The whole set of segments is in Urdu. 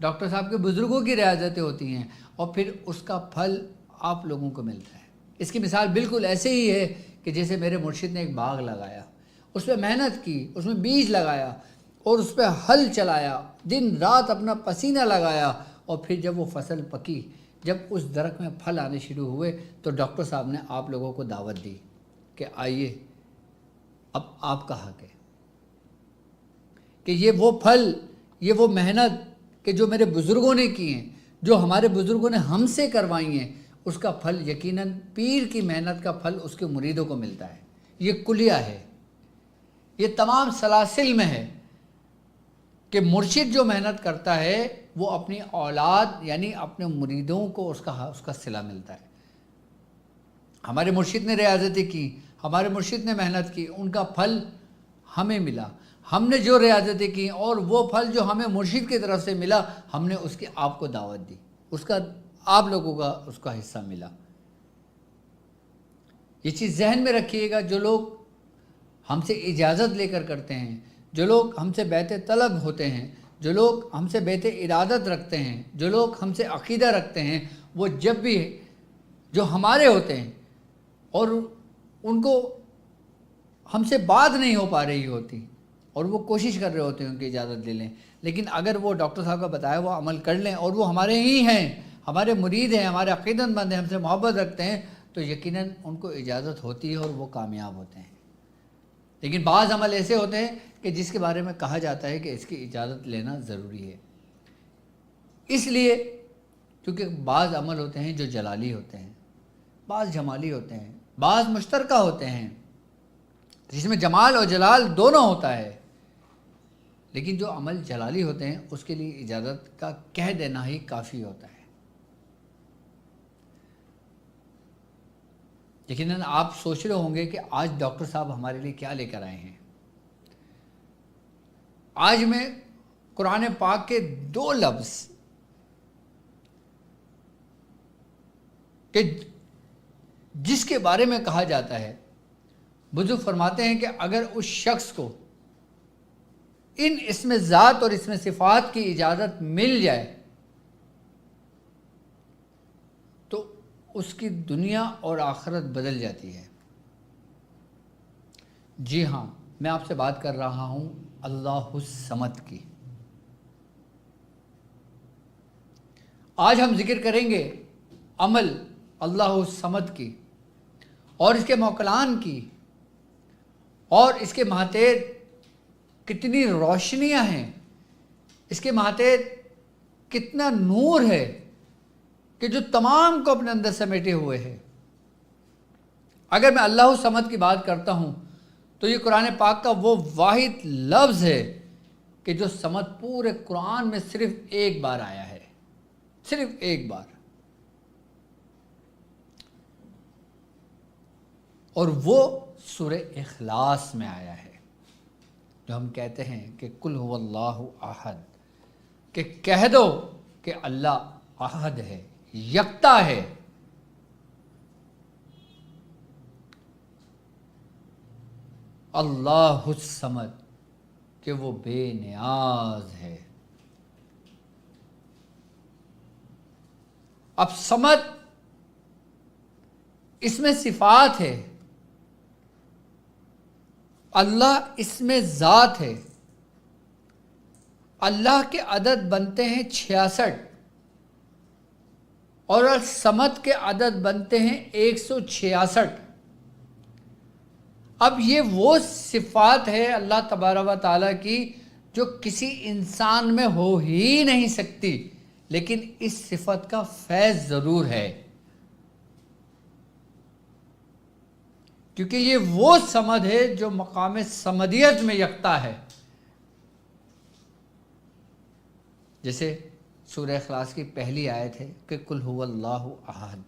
ڈاکٹر صاحب کے بزرگوں کی ریاضتیں ہوتی ہیں اور پھر اس کا پھل آپ لوگوں کو ملتا ہے۔ اس کی مثال بالکل ایسے ہی ہے کہ جیسے میرے مرشد نے ایک باغ لگایا، اس پہ محنت کی، اس میں بیج لگایا اور اس پہ ہل چلایا، دن رات اپنا پسینہ لگایا، اور پھر جب وہ فصل پکی، جب اس درخت میں پھل آنے شروع ہوئے تو ڈاکٹر صاحب نے آپ لوگوں کو دعوت دی کہ آئیے، اب آپ کا حق ہے کہ یہ وہ پھل، یہ وہ محنت کہ جو میرے بزرگوں نے کی ہیں، جو ہمارے بزرگوں نے ہم سے کروائی ہیں، اس کا پھل یقیناً پیر کی محنت کا پھل اس کے مریدوں کو ملتا ہے۔ یہ کلیہ ہے، یہ تمام سلاسل میں ہے کہ مرشد جو محنت کرتا ہے وہ اپنی اولاد یعنی اپنے مریدوں کو اس کا صلہ ملتا ہے۔ ہمارے مرشد نے ریاضتیں کی، ہمارے مرشد نے محنت کی، ان کا پھل ہمیں ملا۔ ہم نے جو ریاضتیں کی اور وہ پھل جو ہمیں مرشد کی طرف سے ملا، ہم نے اس کی آپ کو دعوت دی، اس کا آپ لوگوں کا اس کا حصہ ملا۔ یہ چیز ذہن میں رکھیے گا، جو لوگ ہم سے اجازت لے کر کرتے ہیں، جو لوگ ہم سے بیعت طلب ہوتے ہیں، جو لوگ ہم سے بیعت ارادت رکھتے ہیں، جو لوگ ہم سے عقیدہ رکھتے ہیں، وہ جب بھی جو ہمارے ہوتے ہیں اور ان کو ہم سے بات نہیں ہو پا رہی ہوتی اور وہ کوشش کر رہے ہوتے ہیں ان کی اجازت لے لیں، لیکن اگر وہ ڈاکٹر صاحب کا بتایا وہ عمل کر لیں اور وہ ہمارے ہی ہیں، ہمارے مرید ہیں، ہمارے عقیدت مند ہیں، ہم سے محبت رکھتے ہیں، تو یقیناً ان کو اجازت ہوتی ہے اور وہ کامیاب ہوتے ہیں۔ لیکن بعض عمل ایسے ہوتے ہیں کہ جس کے بارے میں کہا جاتا ہے کہ اس کی اجازت لینا ضروری ہے، اس لیے کیونکہ بعض عمل ہوتے ہیں جو جلالی ہوتے ہیں، بعض جمالی ہوتے ہیں، بعض مشترکہ ہوتے ہیں جس میں جمال اور جلال دونوں ہوتا ہے، لیکن جو عمل جلالی ہوتے ہیں اس کے لیے اجازت کا کہہ دینا ہی کافی ہوتا ہے۔ یقیناً آپ سوچ رہے ہوں گے کہ آج ڈاکٹر صاحب ہمارے لیے کیا لے کر آئے ہیں۔ آج میں قرآن پاک کے 2 لفظ کہ جس کے بارے میں کہا جاتا ہے، بزرگ فرماتے ہیں کہ اگر اس شخص کو ان اسم ذات اور اسم صفات کی اجازت مل جائے تو اس کی دنیا اور آخرت بدل جاتی ہے۔ جی ہاں، میں آپ سے بات کر رہا ہوں اللہ الصمد کی۔ آج ہم ذکر کریں گے عمل اللہ الصمد کی اور اس کے موکلان کی، اور اس کے ماتحت کتنی روشنیاں ہیں، اس کے ماتحت کتنا نور ہے کہ جو تمام کو اپنے اندر سمیٹے ہوئے ہے۔ اگر میں اللہ الصمد کی بات کرتا ہوں تو یہ قرآن پاک کا وہ واحد لفظ ہے کہ جو صمد پورے قرآن میں صرف ایک بار آیا ہے، صرف ایک بار، اور وہ سورہ اخلاص میں آیا ہے، جو ہم کہتے ہیں کہ قل هو اللہ احد، کہ کہہ دو کہ اللہ احد ہے، یکتا ہے۔ اللہ الصمد، کہ وہ بے نیاز ہے۔ اب صمد اس میں صفات ہے، اللہ اس میں ذات ہے۔ اللہ کے عدد بنتے ہیں 66 اور الصمد کے عدد بنتے ہیں 166۔ اب یہ وہ صفات ہے اللہ تبارک و تعالیٰ کی جو کسی انسان میں ہو ہی نہیں سکتی، لیکن اس صفت کا فیض ضرور ہے، کیونکہ یہ وہ صمد ہے جو مقام صمدیت میں یکتا ہے۔ جیسے سورہ اخلاص کی پہلی آیت ہے کہ قل هو اللہ احد،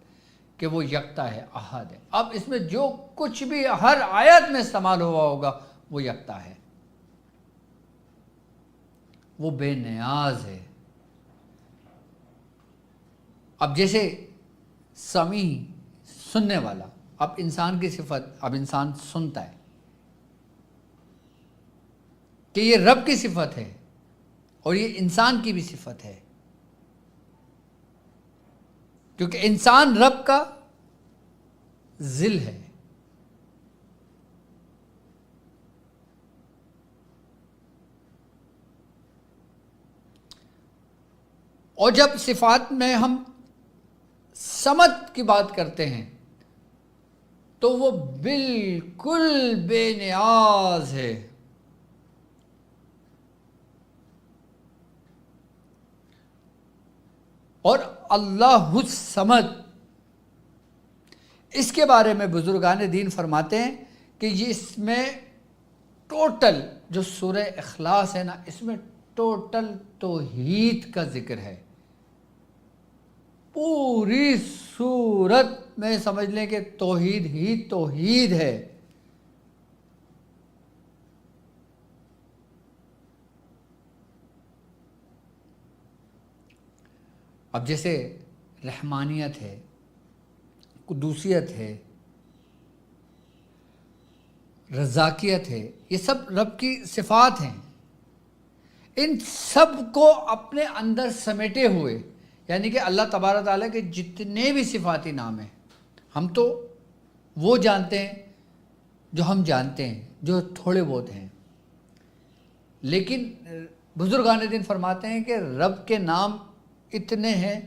کہ وہ یکتا ہے، احد ہے۔ اب اس میں جو کچھ بھی ہر آیت میں استعمال ہوا ہوگا وہ یکتا ہے، وہ بے نیاز ہے۔ اب جیسے سمیع، سننے والا، اب انسان کی صفت، اب انسان سنتا ہے کہ یہ رب کی صفت ہے اور یہ انسان کی بھی صفت ہے کیونکہ انسان رب کا ذل ہے. اور جب صفات میں ہم صمد کی بات کرتے ہیں تو وہ بالکل بے نیاز ہے. اور اللہ الصمد، اس کے بارے میں بزرگان دین فرماتے ہیں کہ یہ اس میں ٹوٹل جو سورہ اخلاص ہے نا، اس میں ٹوٹل توحید کا ذکر ہے. پوری سورت میں سمجھ لیں کہ توحید ہی توحید ہے. اب جیسے رحمانیت ہے، قدوسیت ہے، رزاقیت ہے، یہ سب رب کی صفات ہیں. ان سب کو اپنے اندر سمیٹے ہوئے، یعنی کہ اللہ تبارک تعالیٰ کے جتنے بھی صفاتی نام ہیں، ہم تو وہ جانتے ہیں جو ہم جانتے ہیں، جو تھوڑے بہت ہیں. لیکن بزرگان دین فرماتے ہیں کہ رب کے نام اتنے ہیں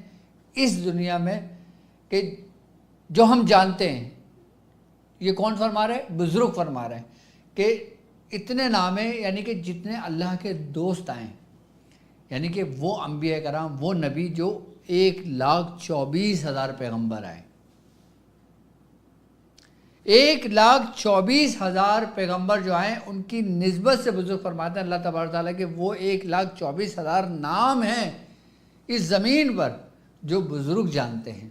اس دنیا میں کہ جو ہم جانتے ہیں. یہ کون فرما رہے ہیں؟ بزرگ فرما رہے ہیں کہ اتنے نام ہیں، یعنی کہ جتنے اللہ کے دوست آئیں، یعنی کہ وہ انبیاء کرام، وہ نبی جو 1,24,000 پیغمبر آئے. 1,24,000 پیغمبر جو آئے ان کی نسبت سے بزرگ فرماتے ہیں اللہ تبارک تعالیٰ کہ وہ 1,24,000 نام ہیں اس زمین پر جو بزرگ جانتے ہیں.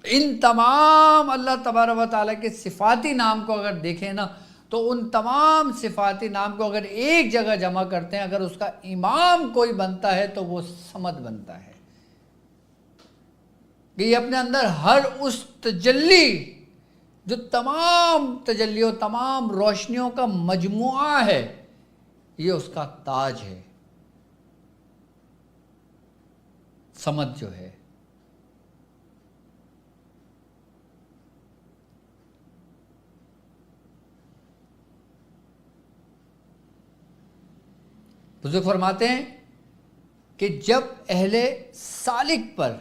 ان تمام اللہ تبارک و تعالیٰ کے صفاتی نام کو اگر دیکھیں نا، تو ان تمام صفاتی نام کو اگر ایک جگہ جمع کرتے ہیں، اگر اس کا امام کوئی بنتا ہے تو وہ صمد بنتا ہے. کہ یہ اپنے اندر ہر اس تجلی، جو تمام تجلیوں، تمام روشنیوں کا مجموعہ ہے، یہ اس کا تاج ہے، صمد جو ہے. بزرگ فرماتے ہیں کہ جب اہل سالک پر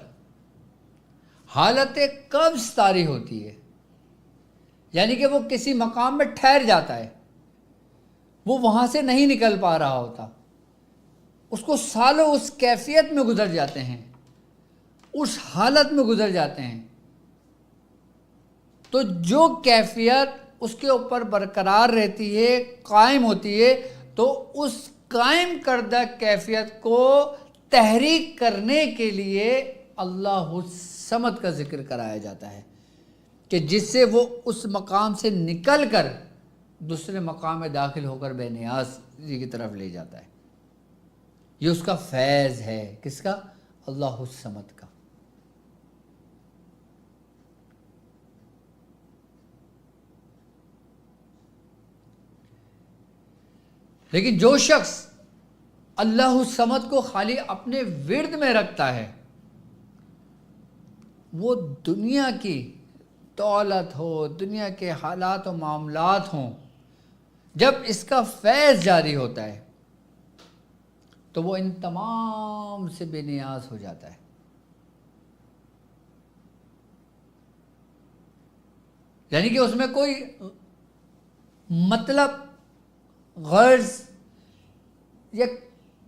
حالت قبض طاری ہوتی ہے، یعنی کہ وہ کسی مقام میں ٹھہر جاتا ہے، وہ وہاں سے نہیں نکل پا رہا ہوتا، اس کو سالوں اس کیفیت میں گزر جاتے ہیں، اس حالت میں گزر جاتے ہیں، تو جو کیفیت اس کے اوپر برقرار رہتی ہے، قائم ہوتی ہے، تو اس قائم کردہ کیفیت کو تحریک کرنے کے لیے اللہ الصمد کا ذکر کرایا جاتا ہے کہ جس سے وہ اس مقام سے نکل کر دوسرے مقام میں داخل ہو کر بے نیازی کی طرف لے جاتا ہے. یہ اس کا فیض ہے. کس کا؟ اللہ الصمد کا. لیکن جو شخص اللہ الصمد کو خالی اپنے ورد میں رکھتا ہے، وہ دنیا کی دولت ہو، دنیا کے حالات و معاملات ہوں، جب اس کا فیض جاری ہوتا ہے تو وہ ان تمام سے بے نیاز ہو جاتا ہے. یعنی کہ اس میں کوئی مطلب، غرض یا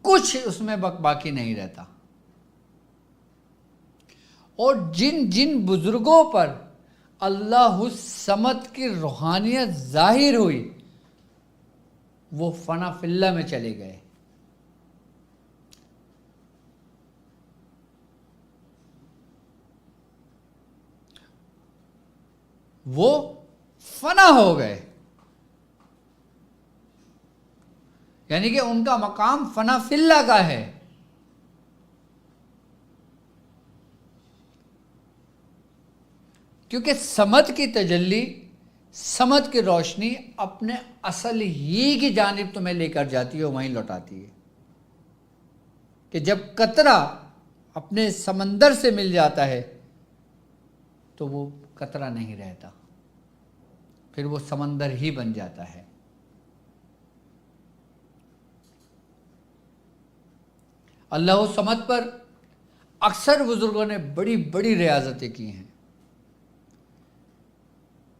کچھ اس میں باقی نہیں رہتا. اور جن جن بزرگوں پر اللہ الصمد کی روحانیت ظاہر ہوئی، وہ فنا فی اللہ میں چلے گئے. وہ فنا ہو گئے، یعنی کہ ان کا مقام فنا فی اللہ کا ہے. کیونکہ صمد کی تجلی، صمد کی روشنی اپنے اصل ہی کی جانب تمہیں لے کر جاتی ہے، وہیں لوٹاتی ہے. کہ جب قطرہ اپنے سمندر سے مل جاتا ہے تو وہ قطرہ نہیں رہتا، پھر وہ سمندر ہی بن جاتا ہے۔ اللہ الصمد پر اکثر بزرگوں نے بڑی بڑی ریاضتیں کی ہیں،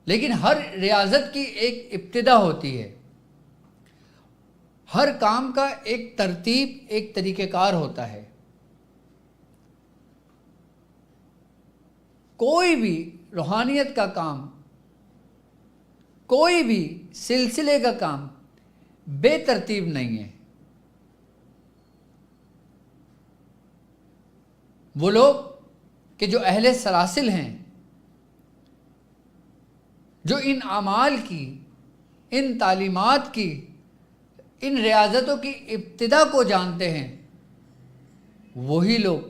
لیکن ہر ریاضت کی ایک ابتدا ہوتی ہے، ہر کام کا ایک ترتیب، ایک طریقہ کار ہوتا ہے۔ کوئی بھی روحانیت کا کام، کوئی بھی سلسلے کا کام بے ترتیب نہیں ہے۔ وہ لوگ کہ جو اہل سلاسل ہیں، جو ان اعمال کی، ان تعلیمات کی، ان ریاضتوں کی ابتدا کو جانتے ہیں، وہی لوگ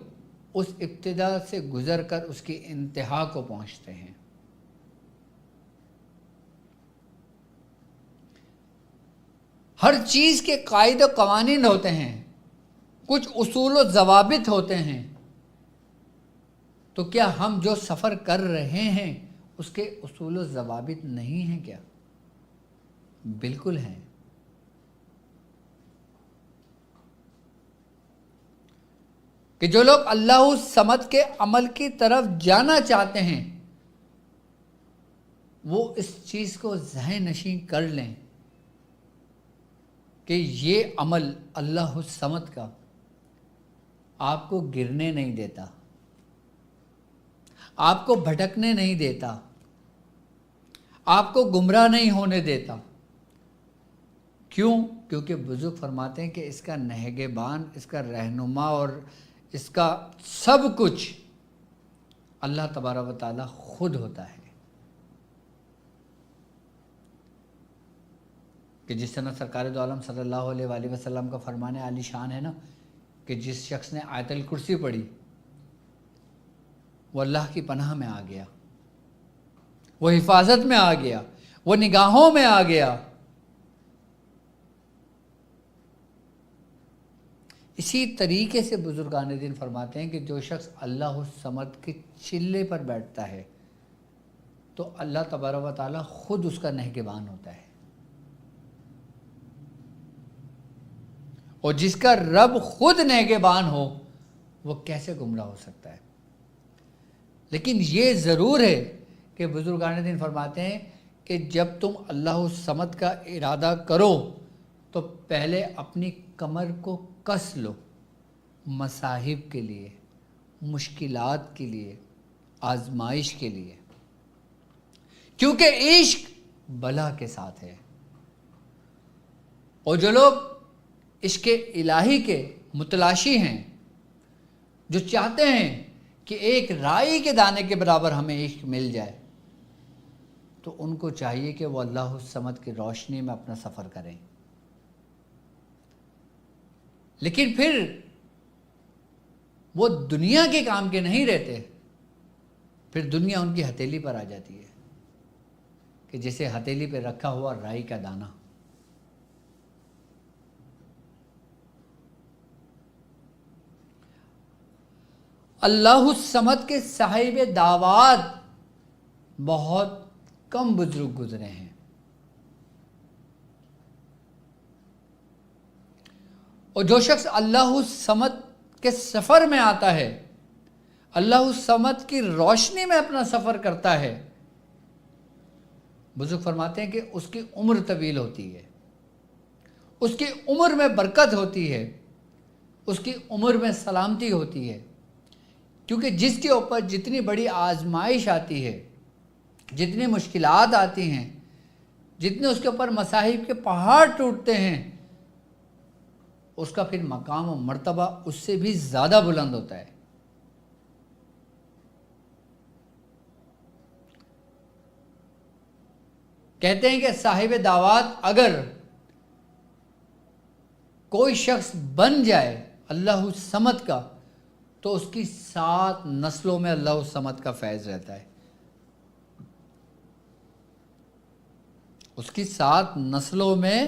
اس ابتدا سے گزر کر اس کی انتہا کو پہنچتے ہیں۔ ہر چیز کے قاعدے و قوانین ہوتے ہیں، کچھ اصول و ضوابط ہوتے ہیں، تو کیا ہم جو سفر کر رہے ہیں اس کے اصول و ضوابط نہیں ہیں کیا؟ بالکل ہیں۔ کہ جو لوگ اللہ الصمد کے عمل کی طرف جانا چاہتے ہیں وہ اس چیز کو ذہن نشین کر لیں کہ یہ عمل اللہ الصمد کا آپ کو گرنے نہیں دیتا، آپ کو بھٹکنے نہیں دیتا، آپ کو گمراہ نہیں ہونے دیتا۔ کیوں؟ کیونکہ بزرگ فرماتے ہیں کہ اس کا نگہبان، اس کا رہنما اور اس کا سب کچھ اللہ تبارک و تعالی خود ہوتا ہے۔ کہ جس طرح سرکار دو عالم صلی اللہ علیہ وآلہ وسلم کا فرمان عالی شان ہے نا، کہ جس شخص نے آیت الکرسی پڑھی وہ اللہ کی پناہ میں آ گیا، وہ حفاظت میں آ گیا، وہ نگاہوں میں آ گیا۔ اسی طریقے سے بزرگان دین فرماتے ہیں کہ جو شخص اللہ الصمد کے چلے پر بیٹھتا ہے تو اللہ تبارک و تعالی خود اس کا نگہبان ہوتا ہے، اور جس کا رب خود نگہبان ہو وہ کیسے گمراہ ہو سکتا ہے؟ لیکن یہ ضرور ہے کہ بزرگان دین فرماتے ہیں کہ جب تم اللہ الصمد کا ارادہ کرو تو پہلے اپنی کمر کو کس لو، مصاہب کے لیے، مشکلات کے لیے، آزمائش کے لیے، کیونکہ عشق بلا کے ساتھ ہے۔ اور جو لوگ عشق الہی کے متلاشی ہیں، جو چاہتے ہیں کہ ایک رائی کے دانے کے برابر ہمیں عشق مل جائے، تو ان کو چاہیے کہ وہ اللہ الصمد کی روشنی میں اپنا سفر کریں۔ لیکن پھر وہ دنیا کے کام کے نہیں رہتے، پھر دنیا ان کی ہتھیلی پر آ جاتی ہے، کہ جیسے ہتھیلی پہ رکھا ہوا رائی کا دانہ۔ اللہ الصمد کے صاحب دعوات بہت کم بزرگ گزرے ہیں، اور جو شخص اللہ الصمد کے سفر میں آتا ہے، اللہ الصمد کی روشنی میں اپنا سفر کرتا ہے، بزرگ فرماتے ہیں کہ اس کی عمر طویل ہوتی ہے، اس کی عمر میں برکت ہوتی ہے، اس کی عمر میں سلامتی ہوتی ہے۔ کیونکہ جس کے اوپر جتنی بڑی آزمائش آتی ہے، جتنی مشکلات آتی ہیں، جتنے اس کے اوپر مصائب کے پہاڑ ٹوٹتے ہیں، اس کا پھر مقام و مرتبہ اس سے بھی زیادہ بلند ہوتا ہے۔ کہتے ہیں کہ صاحب دعوات اگر کوئی شخص بن جائے اللہ الصمد کا تو اس کی 7 نسلوں میں اللہ الصمد کا فیض رہتا ہے، اس کی 7 نسلوں میں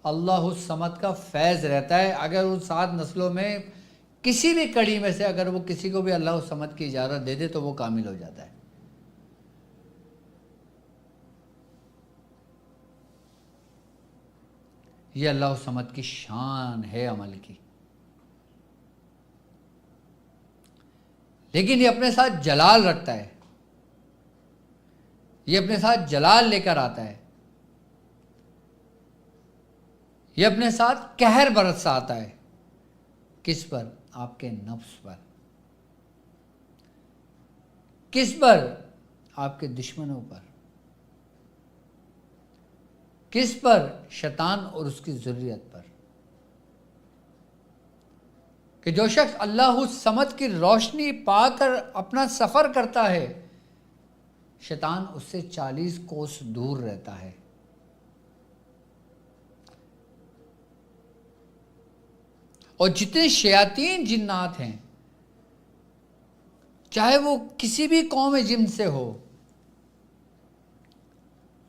اللہ الصمد کا فیض رہتا ہے۔ اگر ان 7 نسلوں میں کسی بھی کڑی میں سے اگر وہ کسی کو بھی اللہ الصمد کی اجازت دے دے تو وہ کامل ہو جاتا ہے۔ یہ اللہ الصمد کی شان ہے عمل کی۔ لیکن یہ اپنے ساتھ جلال رکھتا ہے، یہ اپنے ساتھ جلال لے کر آتا ہے، یہ اپنے ساتھ قہر برساتا ہے۔ کس پر؟ آپ کے نفس پر۔ کس پر؟ آپ کے دشمنوں پر۔ کس پر؟ شیطان اور اس کی ذریت پر۔ کہ جو شخص اللہ الصمد کی روشنی پا کر اپنا سفر کرتا ہے، شیطان اس سے 40 کوس دور رہتا ہے۔ اور جتنے شیاطین جنات ہیں، چاہے وہ کسی بھی قوم جن سے ہو،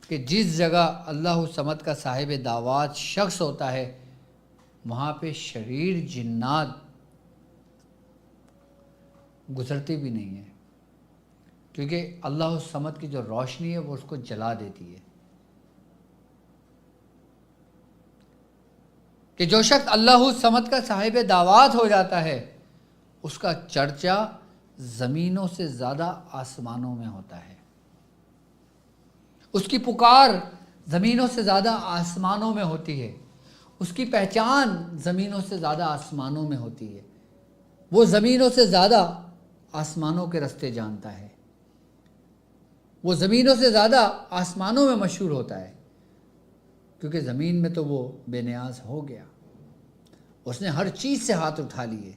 کہ جس جگہ اللہ الصمد کا صاحب دعوات شخص ہوتا ہے وہاں پہ شریر جنات گزرتی بھی نہیں ہے، کیونکہ اللہ الصمد کی جو روشنی ہے وہ اس کو جلا دیتی ہے۔ کہ جو شخص اللہ الصمد کا صاحب دعوات ہو جاتا ہے، اس کا چرچا زمینوں سے زیادہ آسمانوں میں ہوتا ہے، اس کی پکار زمینوں سے زیادہ آسمانوں میں ہوتی ہے، اس کی پہچان زمینوں سے زیادہ آسمانوں میں ہوتی ہے، وہ زمینوں سے زیادہ آسمانوں کے رستے جانتا ہے، وہ زمینوں سے زیادہ آسمانوں میں مشہور ہوتا ہے، کیونکہ زمین میں تو وہ بے نیاز ہو گیا، اس نے ہر چیز سے ہاتھ اٹھا لیے،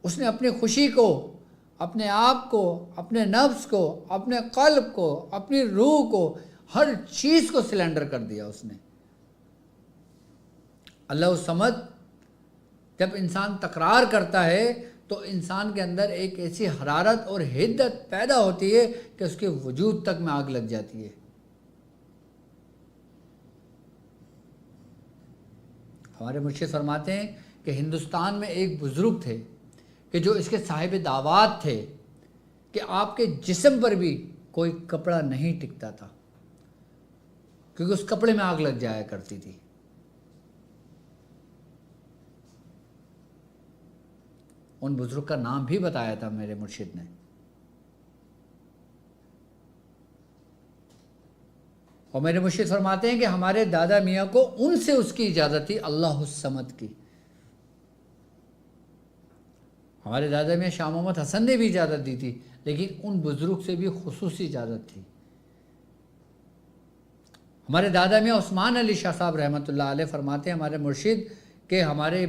اس نے اپنی خوشی کو، اپنے آپ کو، اپنے نفس کو، اپنے قلب کو، اپنی روح کو، ہر چیز کو سلنڈر کر دیا اس نے۔ اللہ الصمد جب انسان تقرار کرتا ہے تو انسان کے اندر ایک ایسی حرارت اور حدت پیدا ہوتی ہے کہ اس کے وجود تک میں آگ لگ جاتی ہے۔ ہمارے مرشد فرماتے ہیں کہ ہندوستان میں ایک بزرگ تھے کہ جو اس کے صاحب دعوات تھے کہ آپ کے جسم پر بھی کوئی کپڑا نہیں ٹکتا تھا، کیونکہ اس کپڑے میں آگ لگ جایا کرتی تھی۔ ان بزرگ کا نام بھی بتایا تھا میرے مرشد نے۔ اور میرے مرشد فرماتے ہیں کہ ہمارے دادا میاں کو ان سے اس کی اجازت تھی، اللہ الصمد کی۔ ہمارے دادا میاں شاہ محمد حسن نے بھی اجازت دی تھی، لیکن ان بزرگ سے بھی خصوصی اجازت تھی۔ ہمارے دادا میاں عثمان علی شاہ صاحب رحمۃ اللہ علیہ فرماتے ہیں ہمارے مرشد کہ ہمارے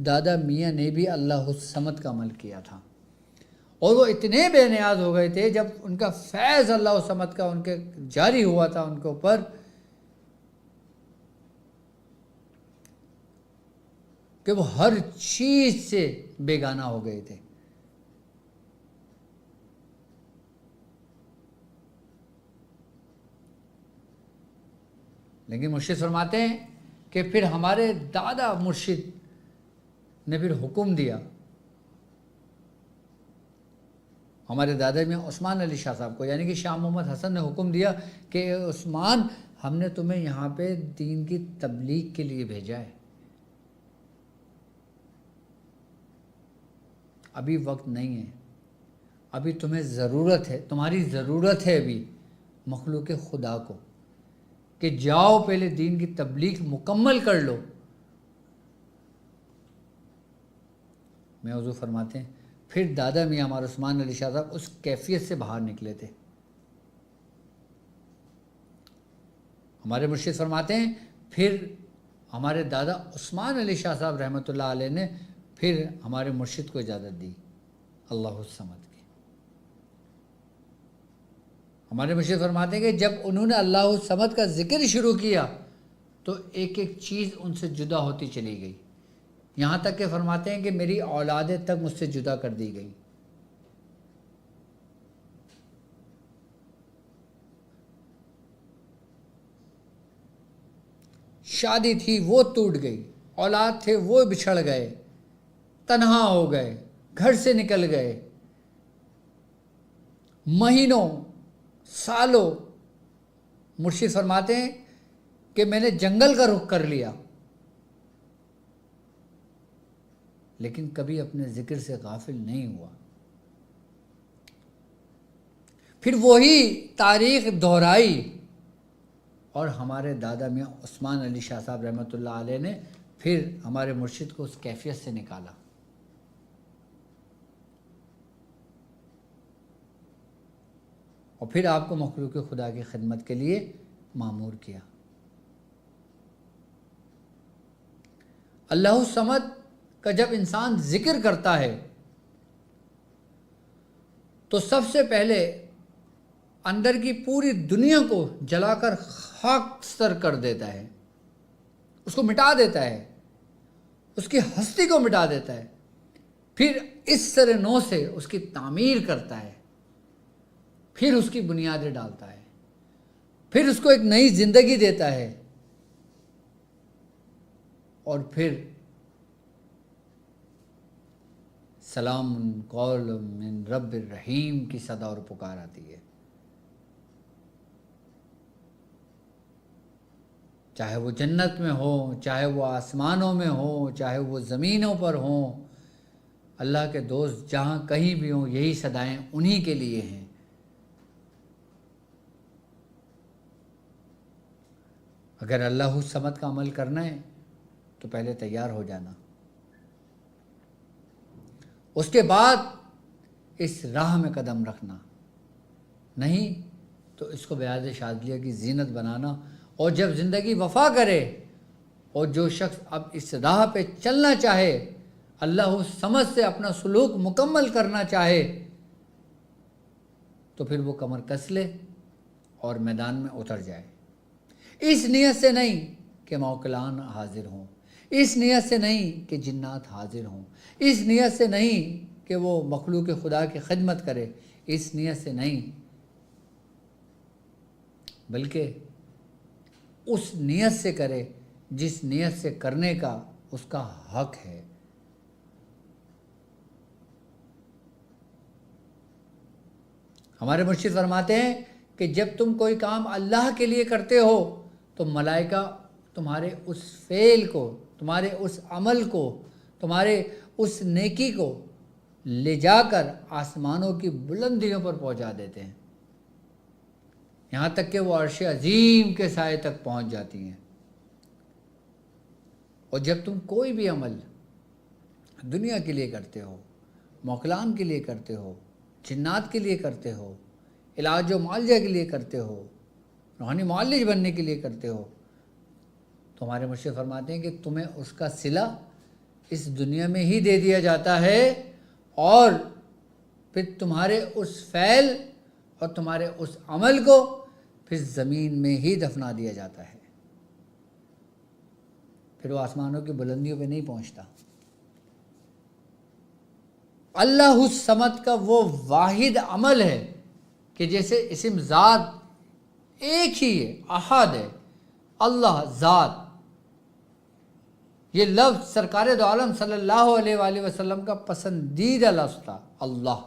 دادا میاں نے بھی اللہ الصمد کا عمل کیا تھا، اور وہ اتنے بے نیاز ہو گئے تھے جب ان کا فیض اللہ الصمد کا ان کے جاری ہوا تھا ان کے اوپر، کہ وہ ہر چیز سے بیگانہ ہو گئے تھے۔ لیکن مرشد فرماتے ہیں کہ پھر ہمارے دادا مرشد نے پھر حکم دیا، ہمارے دادا میں عثمان علی شاہ صاحب کو، یعنی کہ شاہ محمد حسن نے حکم دیا کہ عثمان ہم نے تمہیں یہاں پہ دین کی تبلیغ کے لیے بھیجا ہے، ابھی وقت نہیں ہے، ابھی تمہیں ضرورت ہے، تمہاری ضرورت ہے ابھی مخلوق خدا کو، کہ جاؤ پہلے دین کی تبلیغ مکمل کر لو۔ میں حضور فرماتے ہیں پھر دادا میاں ہمارے عثمان علی شاہ صاحب اس کیفیت سے باہر نکلے تھے۔ ہمارے مرشد فرماتے ہیں پھر ہمارے دادا عثمان علی شاہ صاحب رحمۃ اللہ علیہ نے پھر ہمارے مرشد کو اجازت دی اللہ الصمد کی۔ ہمارے مرشد فرماتے ہیں کہ جب انہوں نے اللہ الصمد کا ذکر شروع کیا تو ایک ایک چیز ان سے جدا ہوتی چلی گئی، یہاں تک کہ فرماتے ہیں کہ میری اولادیں تک مجھ سے جدا کر دی گئی۔ شادی تھی وہ ٹوٹ گئی، اولاد تھے وہ بچھڑ گئے، تنہا ہو گئے، گھر سے نکل گئے، مہینوں سالوں، مرشد فرماتے ہیں کہ میں نے جنگل کا رخ کر لیا، لیکن کبھی اپنے ذکر سے غافل نہیں ہوا۔ پھر وہی تاریخ دہرائی، اور ہمارے دادا میاں عثمان علی شاہ صاحب رحمۃ اللہ علیہ نے پھر ہمارے مرشد کو اس کیفیت سے نکالا۔ اور پھر آپ کو مخلوق خدا کی خدمت کے لیے مامور کیا۔ اللہ الصمد کا جب انسان ذکر کرتا ہے تو سب سے پہلے اندر کی پوری دنیا کو جلا کر خاک سر کر دیتا ہے، اس کو مٹا دیتا ہے، اس کی ہستی کو مٹا دیتا ہے، پھر اس سر نو سے اس کی تعمیر کرتا ہے، پھر اس کی بنیادیں ڈالتا ہے، پھر اس کو ایک نئی زندگی دیتا ہے، اور پھر سلام قول من رب الرحیم کی صدا اور پکار آتی ہے۔ چاہے وہ جنت میں ہو، چاہے وہ آسمانوں میں ہو، چاہے وہ زمینوں پر ہوں، اللہ کے دوست جہاں کہیں بھی ہوں، یہی صدائیں انہی کے لیے ہیں۔ اگر اللہ الصمد کا عمل کرنا ہے تو پہلے تیار ہو جانا، اس کے بعد اس راہ میں قدم رکھنا، نہیں تو اس کو بیاض شاذلیہ کی زینت بنانا۔ اور جب زندگی وفا کرے اور جو شخص اب اس راہ پہ چلنا چاہے، اللہ الصمد سے اپنا سلوک مکمل کرنا چاہے، تو پھر وہ کمر کس لے اور میدان میں اتر جائے۔ اس نیت سے نہیں کہ موکلان حاضر ہوں، اس نیت سے نہیں کہ جنات حاضر ہوں، اس نیت سے نہیں کہ وہ مخلوق خدا کی خدمت کرے، اس نیت سے نہیں، بلکہ اس نیت سے کرے جس نیت سے کرنے کا اس کا حق ہے۔ ہمارے مرشد فرماتے ہیں کہ جب تم کوئی کام اللہ کے لیے کرتے ہو تو ملائکہ تمہارے اس فعل کو، تمہارے اس عمل کو، تمہارے اس نیکی کو لے جا کر آسمانوں کی بلندیوں پر پہنچا دیتے ہیں، یہاں تک کہ وہ عرش عظیم کے سائے تک پہنچ جاتی ہیں۔ اور جب تم کوئی بھی عمل دنیا کے لیے کرتے ہو، موکلان کے لیے کرتے ہو، جنات کے لیے کرتے ہو، علاج و معالجہ کے لیے کرتے ہو، روحانی معالج بننے کے لیے کرتے ہو، تو ہمارے مرشد فرماتے ہیں کہ تمہیں اس کا صلہ اس دنیا میں ہی دے دیا جاتا ہے، اور پھر تمہارے اس فعل اور تمہارے اس عمل کو پھر زمین میں ہی دفنا دیا جاتا ہے، پھر وہ آسمانوں کی بلندیوں پہ نہیں پہنچتا۔ اللہ الصمد کا وہ واحد عمل ہے کہ جیسے اسم ذات ایک ہی ہے، احد ہے، اللہ ذات، یہ لفظ سرکار دو عالم صلی اللہ علیہ وآلہ وسلم کا پسندیدہ لفظ تھا، اللہ۔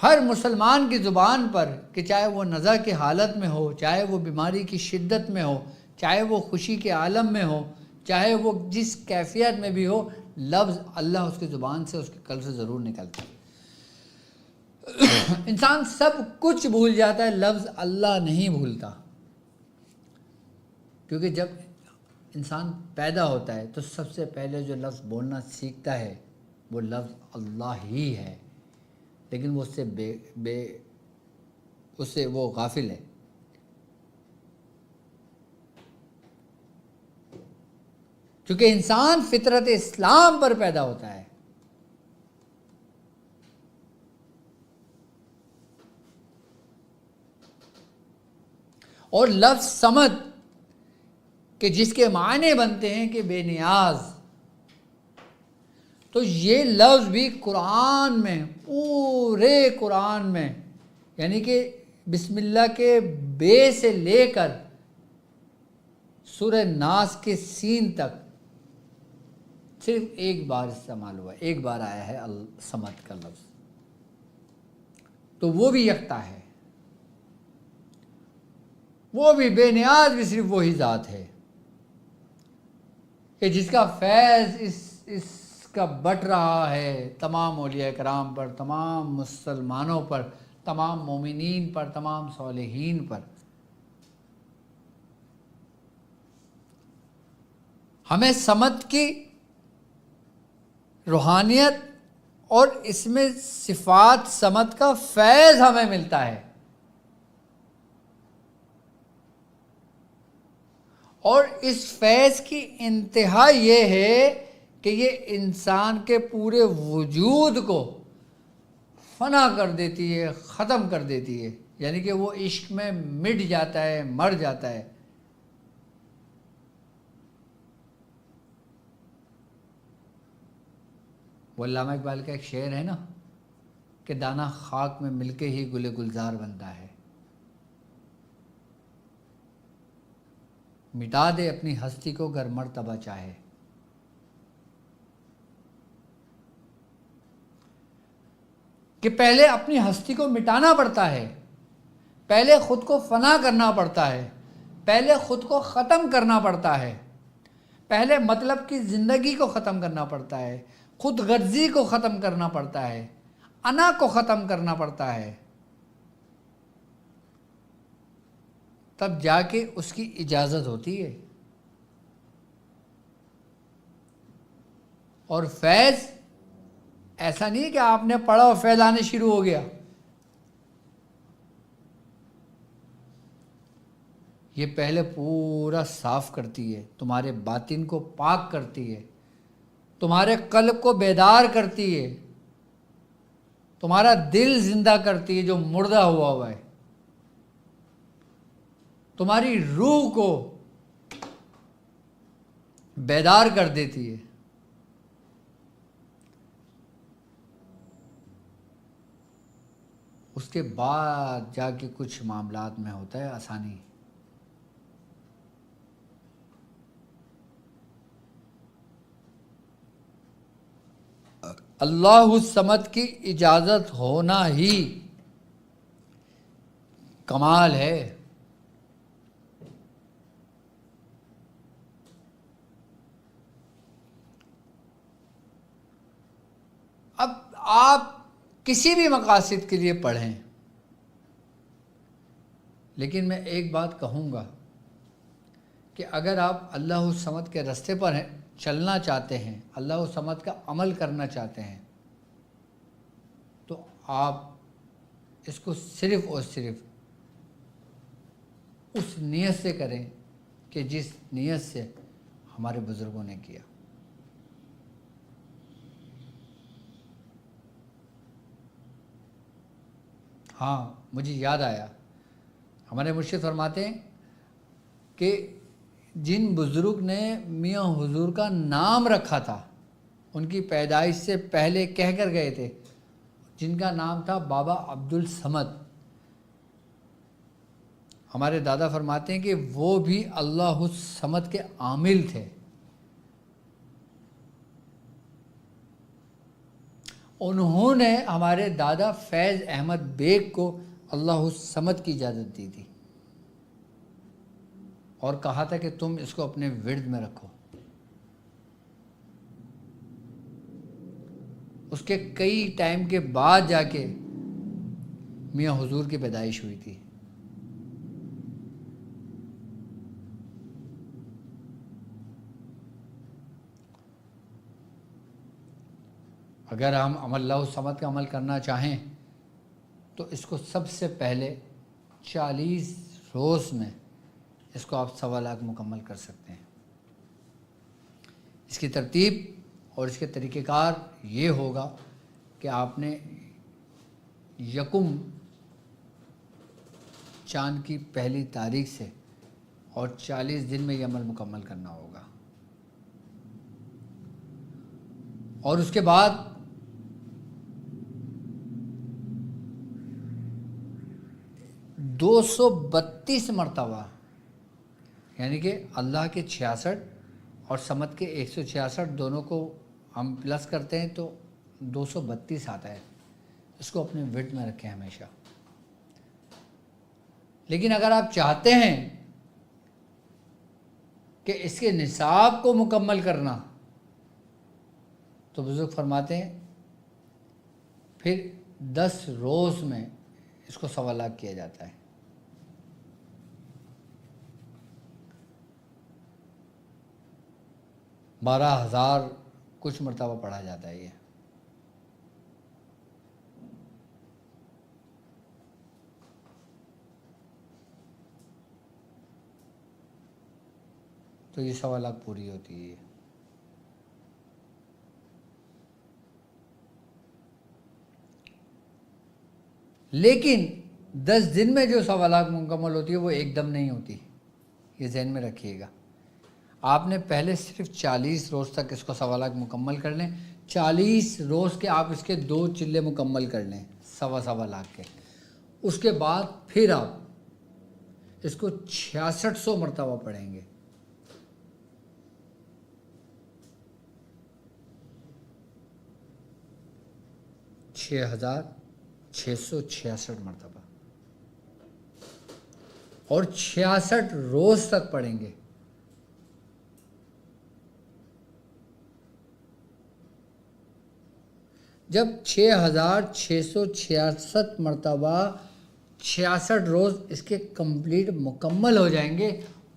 ہر مسلمان کی زبان پر، کہ چاہے وہ نزع کی حالت میں ہو، چاہے وہ بیماری کی شدت میں ہو، چاہے وہ خوشی کے عالم میں ہو، چاہے وہ جس کیفیت میں بھی ہو، لفظ اللہ اس کی زبان سے، اس کے قلب سے ضرور نکلتا ہے۔ انسان سب کچھ بھول جاتا ہے، لفظ اللہ نہیں بھولتا، کیونکہ جب انسان پیدا ہوتا ہے تو سب سے پہلے جو لفظ بولنا سیکھتا ہے وہ لفظ اللہ ہی ہے، لیکن وہ اس سے وہ غافل ہے۔ کیونکہ انسان فطرت اسلام پر پیدا ہوتا ہے، اور لفظ صمد کہ جس کے معنی بنتے ہیں کہ بے نیاز، تو یہ لفظ بھی قرآن میں، پورے قرآن میں، یعنی کہ بسم اللہ کے بے سے لے کر سورہ ناس کے سین تک صرف ایک بار استعمال ہوا ہے، ایک بار آیا ہے الصمد کا لفظ، تو وہ بھی یکتا ہے، وہ بھی بے نیاز بھی صرف وہی ذات ہے کہ جس کا فیض اس کا بٹ رہا ہے تمام اولیاء کرام پر، تمام مسلمانوں پر، تمام مومنین پر، تمام صالحین پر۔ ہمیں صمد کی روحانیت اور اس میں صفات صمد کا فیض ہمیں ملتا ہے، اور اس فیض کی انتہا یہ ہے کہ یہ انسان کے پورے وجود کو فنا کر دیتی ہے، ختم کر دیتی ہے، یعنی کہ وہ عشق میں مٹ جاتا ہے، مر جاتا ہے۔ وہ علامہ اقبال کا ایک شعر ہے نا کہ دانہ خاک میں مل کے ہی گل گلزار بنتا ہے۔ مٹا دے اپنی ہستی کو گر مرتبہ چاہے۔ کہ پہلے اپنی ہستی کو مٹانا پڑتا ہے، پہلے خود کو فنا کرنا پڑتا ہے، پہلے خود کو ختم کرنا پڑتا ہے، پہلے مطلب کی زندگی کو ختم کرنا پڑتا ہے، خود غرضی کو ختم کرنا پڑتا ہے، انا کو ختم کرنا پڑتا ہے، تب جا کے اس کی اجازت ہوتی ہے۔ اور فیض ایسا نہیں ہے کہ آپ نے پڑھا اور فیض آنے شروع ہو گیا۔ یہ پہلے پورا صاف کرتی ہے، تمہارے باطن کو پاک کرتی ہے، تمہارے قلب کو بیدار کرتی ہے، تمہارا دل زندہ کرتی ہے جو مردہ ہوا ہے، تمہاری روح کو بیدار کر دیتی ہے۔ اس کے بعد جا کے کچھ معاملات میں ہوتا ہے آسانی۔ اللہ الصمد کی اجازت ہونا ہی کمال ہے۔ اب آپ کسی بھی مقاصد کے لیے پڑھیں، لیکن میں ایک بات کہوں گا کہ اگر آپ اللہ الصمد کے راستے پر چلنا چاہتے ہیں، اللہ الصمد کا عمل کرنا چاہتے ہیں، تو آپ اس کو صرف اور صرف اس نیت سے کریں کہ جس نیت سے ہمارے بزرگوں نے کیا۔ ہاں، مجھے یاد آیا، ہمارے مرشد فرماتے ہیں کہ جن بزرگ نے میاں حضور کا نام رکھا تھا، ان کی پیدائش سے پہلے کہہ کر گئے تھے، جن کا نام تھا بابا عبدالصمد، ہمارے دادا فرماتے ہیں کہ وہ بھی اللہ الصمد کے عامل تھے۔ انہوں نے ہمارے دادا فیض احمد بیگ کو اللہ الصمد کی اجازت دی تھی اور کہا تھا کہ تم اس کو اپنے ورد میں رکھو۔ اس کے کئی ٹائم کے بعد جا کے میاں حضور کی پیدائش ہوئی تھی۔ اگر ہم اللہ الصمد کا عمل کرنا چاہیں تو اس کو سب سے پہلے 40 روز میں اس کو آپ 1.25 لاکھ مکمل کر سکتے ہیں۔ اس کی ترتیب اور اس کے طریقہ کار یہ ہوگا کہ آپ نے یکم چاند کی پہلی تاریخ سے اور 40 دن میں یہ عمل مکمل کرنا ہوگا، اور اس کے بعد 232 مرتبہ یعنی کہ اللہ کے 66 اور سمت کے 166 دونوں کو ہم پلس کرتے ہیں تو 232 آتا ہے. اس کو اپنے وڈ میں رکھیں ہمیشہ. لیکن اگر آپ چاہتے ہیں کہ اس کے نصاب کو مکمل کرنا تو بزرگ فرماتے ہیں پھر 10 روز میں اس کو 1.25 لاکھ کیا جاتا ہے. $12,000 کچھ مرتبہ پڑھا جاتا ہے یہ. تو یہ 1.25 لاکھ پوری ہوتی ہے. لیکن 10 دن میں جو 1.25 لاکھ مکمل ہوتی ہے وہ ایک دم نہیں ہوتی. یہ ذہن میں رکھیے گا. آپ نے پہلے صرف 40 روز تک اس کو 1.25 لاکھ مکمل کر لیں. 40 روز کے آپ اس کے 2 چلے مکمل کر لیں 1.25 لاکھ کے. اس کے بعد پھر آپ اس کو 6600 مرتبہ پڑھیں گے. 6,666 مرتبہ اور 66 روز تک پڑھیں گے. جب 6,666 مرتبہ 66 روز اس کے کمپلیٹ مکمل ہو جائیں گے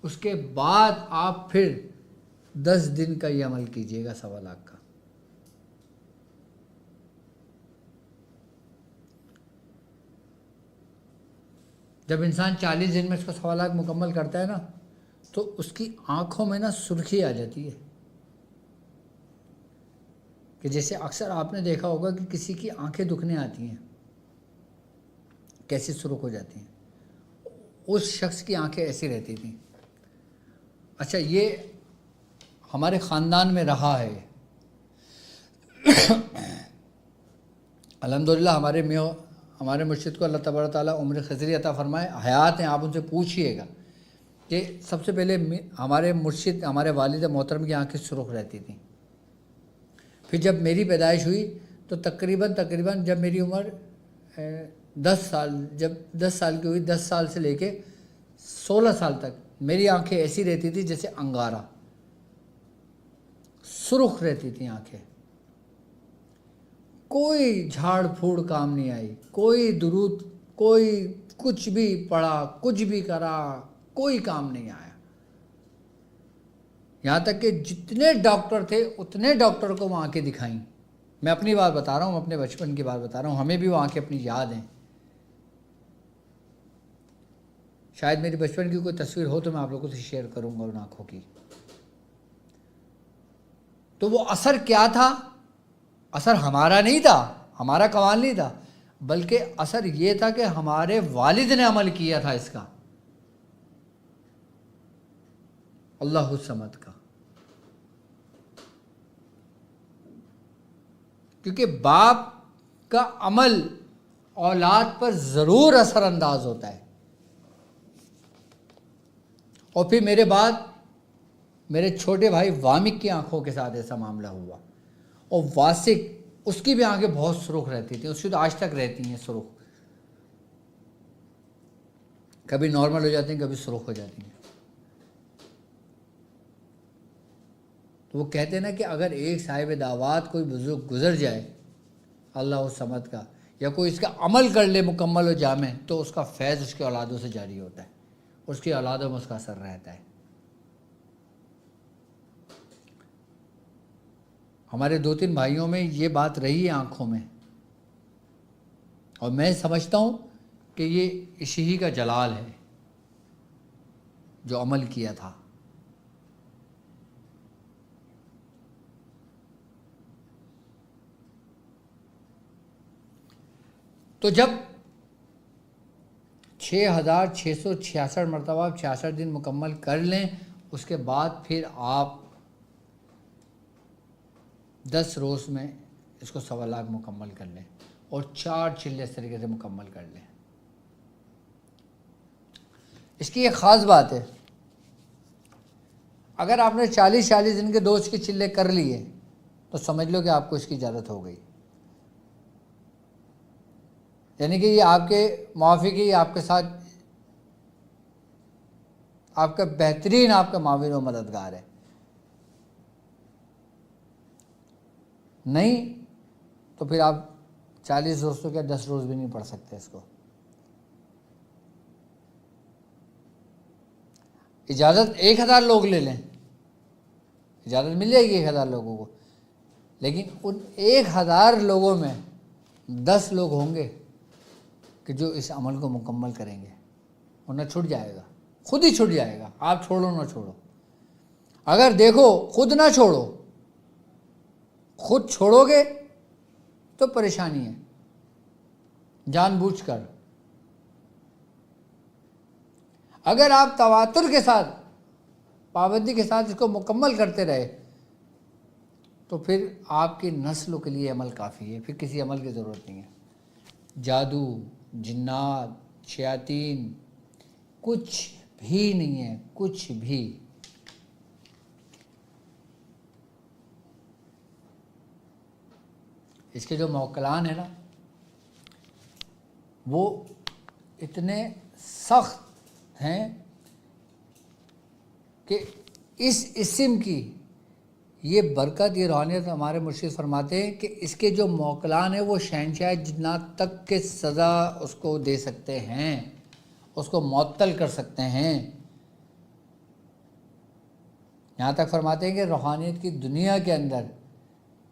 اس کے بعد آپ پھر 10 دن کا یہ عمل کیجیے گا 1.25 لاکھ کا. جب انسان 40 دن میں اس کو 1.25 لاکھ مکمل کرتا ہے نا تو اس کی آنکھوں میں نا سرخی آ جاتی ہے کہ جیسے اکثر آپ نے دیکھا ہوگا کہ کسی کی آنکھیں دکھنے آتی ہیں کیسی سرخ ہو جاتی ہیں. اس شخص کی آنکھیں ایسی رہتی تھیں. اچھا یہ ہمارے خاندان میں رہا ہے. الحمدللہ ہمارے مرشد کو اللہ تبارک تعالیٰ عمر خضری عطا فرمائے. حیات ہیں, آپ ان سے پوچھئے گا کہ سب سے پہلے ہمارے مرشد ہمارے والد محترم کی آنکھیں سرخ رہتی تھیں. پھر جب میری پیدائش ہوئی تو تقریباً جب میری عمر 10 سال کی ہوئی 10 سال سے لے کے 16 سال تک میری آنکھیں ایسی رہتی تھی جیسے انگارہ, سرخ رہتی تھیں آنکھیں. کوئی جھاڑ پھوڑ کام نہیں آئی, کوئی درود, کوئی کچھ بھی پڑھا, کچھ بھی کرا, کوئی کام نہیں آیا. یہاں تک کہ جتنے ڈاکٹر تھے اتنے ڈاکٹر کو وہ آنکھیں دکھائیں. میں اپنی بات بتا رہا ہوں, اپنے بچپن کی بات بتا رہا ہوں. ہمیں بھی وہ آنکھیں اپنی یاد ہیں. شاید میری بچپن کی کوئی تصویر ہو تو میں آپ لوگوں سے شیئر کروں گا ان آنکھوں کی. تو وہ اثر کیا تھا؟ اثر ہمارا نہیں تھا, ہمارا کمال نہیں تھا, بلکہ اثر یہ تھا کہ ہمارے والد نے عمل کیا تھا اس کا, اللہ الصمد کا. کیونکہ باپ کا عمل اولاد پر ضرور اثر انداز ہوتا ہے. اور پھر میرے بعد میرے چھوٹے بھائی وامک کی آنکھوں کے ساتھ ایسا معاملہ ہوا, اور واسک اس کی بھی آنکھیں بہت سرخ رہتی تھیں, اس کی تو آج تک رہتی ہیں سرخ, کبھی نارمل ہو جاتی ہیں کبھی سرخ ہو جاتی ہیں. تو وہ کہتے ہیں نا کہ اگر ایک صاحب دعوات کوئی بزرگ گزر جائے اللہ الصمد کا, یا کوئی اس کا عمل کر لے مکمل و جامع, تو اس کا فیض اس کے اولادوں سے جاری ہوتا ہے, اس کی اولادوں میں اس کا اثر رہتا ہے. ہمارے 2-3 بھائیوں میں یہ بات رہی ہے آنکھوں میں, اور میں سمجھتا ہوں کہ یہ اسی ہی کا جلال ہے جو عمل کیا تھا. تو جب 6,666 مرتبہ 66 دن مکمل کر لیں, اس کے بعد پھر آپ 10 روز میں اس کو 1.25 لاکھ مکمل کر لیں, اور 4 چلے اس طریقے سے مکمل کر لیں. اس کی ایک خاص بات ہے, اگر آپ نے 40 دن کے دوست کی چلے کر لیے تو سمجھ لو کہ آپ کو اس کی اجازت ہو گئی، یعنی کہ یہ آپ کے موافق ہی آپ کے ساتھ آپ کا بہترین آپ کا معاون و مددگار ہے۔ نہیں تو پھر آپ 40 دوستوں کے 10 روز بھی نہیں پڑھ سکتے اس کو۔ اجازت 1000 لوگ لے لیں، اجازت مل جائے گی 1000 لوگوں کو، لیکن ان 1000 لوگوں میں 10 لوگ ہوں گے کہ جو اس عمل کو مکمل کریں گے، ورنہ چھوٹ جائے گا، خود ہی چھوٹ جائے گا، آپ چھوڑو نہ چھوڑو۔ اگر دیکھو خود نہ چھوڑو، خود چھوڑو گے تو پریشانی ہے، جان بوجھ کر۔ اگر آپ تواتر کے ساتھ پابندی کے ساتھ اس کو مکمل کرتے رہے تو پھر آپ کی نسلوں کے لیے عمل کافی ہے، پھر کسی عمل کی ضرورت نہیں ہے۔ جادو، جنات، شیاطین کچھ بھی نہیں ہے، کچھ بھی۔ اس کے جو موکلان ہیں نا وہ اتنے سخت ہیں کہ اس اسم کی یہ برکت، یہ روحانیت ہمارے مرشد فرماتے ہیں کہ اس کے جو موکلان ہیں وہ شہنشاہ جنات تک کے سزا اس کو دے سکتے ہیں، اس کو معطل کر سکتے ہیں۔ یہاں تک فرماتے ہیں کہ روحانیت کی دنیا کے اندر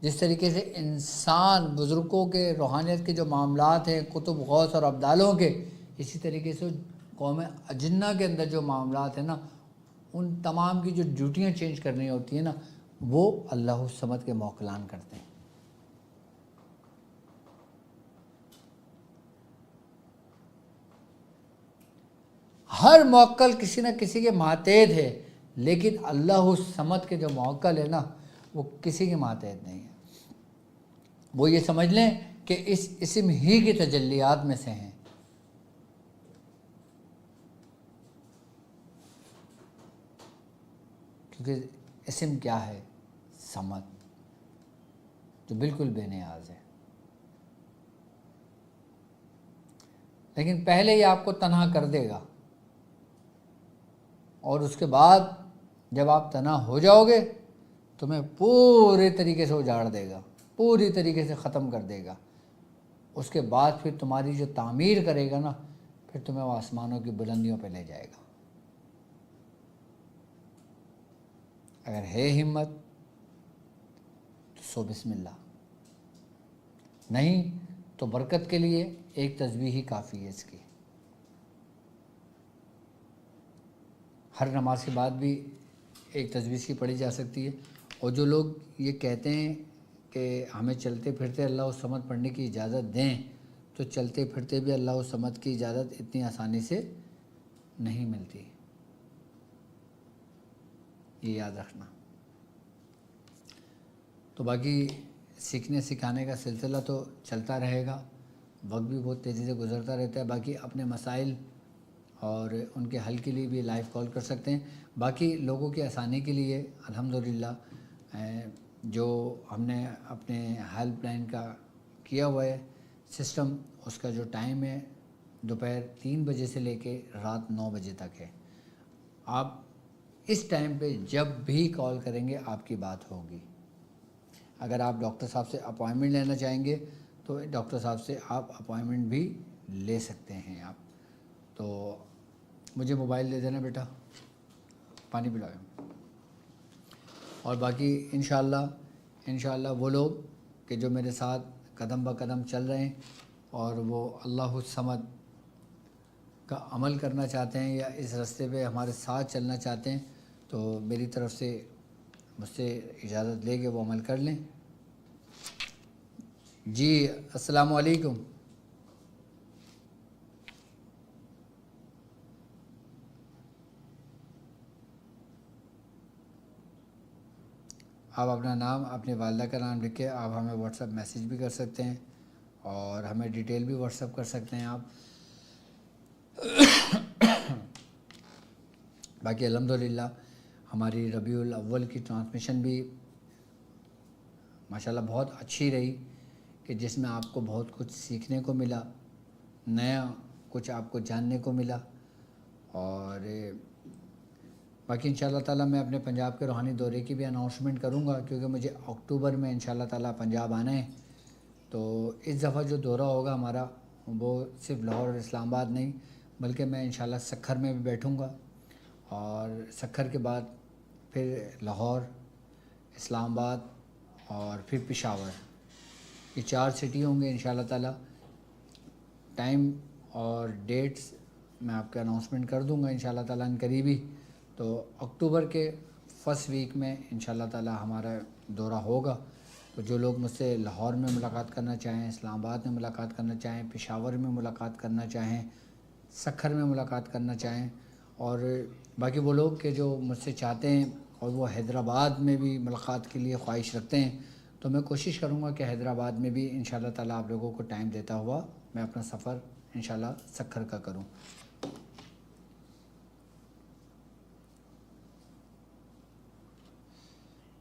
جس طریقے سے انسان بزرگوں کے روحانیت کے جو معاملات ہیں، کتب غوث اور ابدالوں کے، اسی طریقے سے قوم اجنہ کے اندر جو معاملات ہیں نا، ان تمام کی جو ڈیوٹیاں چینج کرنی ہوتی ہیں نا، وہ اللہ الصمد کے موکلان کرتے ہیں۔ ہر موکل کسی نہ کسی کے ماتحت ہے، لیکن اللہ الصمد کے جو موکل ہے نا وہ کسی کے ماتحت نہیں ہے۔ وہ یہ سمجھ لیں کہ اس اسم ہی کی تجلیات میں سے ہیں۔ کیونکہ اسم کیا ہے؟ صمد، جو بالکل بے نیاز ہے۔ لیکن پہلے یہ آپ کو تنہا کر دے گا، اور اس کے بعد جب آپ تنہا ہو جاؤ گے تمہیں پورے طریقے سے اجاڑ دے گا، پوری طریقے سے ختم کر دے گا۔ اس کے بعد پھر تمہاری جو تعمیر کرے گا نا، پھر تمہیں وہ آسمانوں کی بلندیوں پہ لے جائے گا۔ اگر ہے ہمت تو سو بسم اللہ، نہیں تو برکت کے لیے ایک تسبیح ہی کافی ہے اس کی۔ ہر نماز کے بعد بھی ایک تسبیح کی پڑھی جا سکتی ہے۔ اور جو لوگ یہ کہتے ہیں کہ ہمیں چلتے پھرتے اللہ الصمد پڑھنے کی اجازت دیں، تو چلتے پھرتے بھی اللہ الصمد کی اجازت اتنی آسانی سے نہیں ملتی، یہ یاد رکھنا۔ تو باقی سیکھنے سکھانے کا سلسلہ تو چلتا رہے گا، وقت بھی بہت تیزی سے گزرتا رہتا ہے۔ باقی اپنے مسائل اور ان کے حل کے لیے بھی لائیو کال کر سکتے ہیں۔ باقی لوگوں کی آسانی کے لیے الحمدللہ جو ہم نے اپنے ہیلپ لائن کا کیا ہوا ہے سسٹم، اس کا جو ٹائم ہے دوپہر 3 بجے سے لے کے رات 9 بجے تک ہے۔ آپ اس ٹائم پہ جب بھی کال کریں گے آپ کی بات ہوگی۔ اگر آپ ڈاکٹر صاحب سے اپوائنٹمنٹ لینا چاہیں گے تو ڈاکٹر صاحب سے آپ اپوائنٹمنٹ بھی لے سکتے ہیں۔ آپ تو مجھے موبائل دے دینا بیٹا، پانی پلاؤ۔ اور باقی انشاءاللہ وہ لوگ کہ جو میرے ساتھ قدم بہ قدم چل رہے ہیں اور وہ اللہ الصمد کا عمل کرنا چاہتے ہیں یا اس راستے پہ ہمارے ساتھ چلنا چاہتے ہیں، تو میری طرف سے مجھ سے اجازت لے کے وہ عمل کر لیں۔ جی السلام علیکم۔ آپ اپنا نام، اپنی والدہ کا نام لکھ کے آپ ہمیں واٹس ایپ میسیج بھی کر سکتے ہیں اور ہمیں ڈیٹیل بھی واٹس ایپ کر سکتے ہیں آپ۔ باقی الحمدللہ ہماری ربیع الاول کی ٹرانسمیشن بھی ماشاءاللہ بہت اچھی رہی، کہ جس میں آپ کو بہت کچھ سیکھنے کو ملا، نیا کچھ آپ کو جاننے کو ملا۔ اور باقی انشاءاللہ تعالیٰ میں اپنے پنجاب کے روحانی دورے کی بھی اناؤنسمنٹ کروں گا، کیونکہ مجھے اکتوبر میں انشاءاللہ تعالیٰ پنجاب آنا ہے۔ تو اس دفعہ جو دورہ ہوگا ہمارا، وہ صرف لاہور اور اسلام آباد نہیں، بلکہ میں انشاءاللہ سکھر میں بھی بیٹھوں گا، اور سکھر کے بعد پھر لاہور، اسلام آباد اور پھر پشاور، یہ 4 سٹی ہوں گے انشاءاللہ تعالیٰ۔ ٹائم اور ڈیٹس میں آپ کے اناؤنسمنٹ کر دوں گا انشاءاللہ تعالیٰ ان قریبی۔ تو اکتوبر کے فرسٹ ویک میں انشاءاللہ تعالیٰ ہمارا دورہ ہوگا۔ تو جو لوگ مجھ سے لاہور میں ملاقات کرنا چاہیں، اسلام آباد میں ملاقات کرنا چاہیں، پشاور میں ملاقات کرنا چاہیں، سکھر میں ملاقات کرنا چاہیں، اور باقی وہ لوگ کہ جو مجھ سے چاہتے ہیں اور وہ حیدرآباد میں بھی ملاقات کے لیے خواہش رکھتے ہیں، تو میں کوشش کروں گا کہ حیدرآباد میں بھی انشاءاللہ تعالیٰ آپ لوگوں کو ٹائم دیتا ہوا میں اپنا سفر انشاءاللہ سکھر کا کروں۔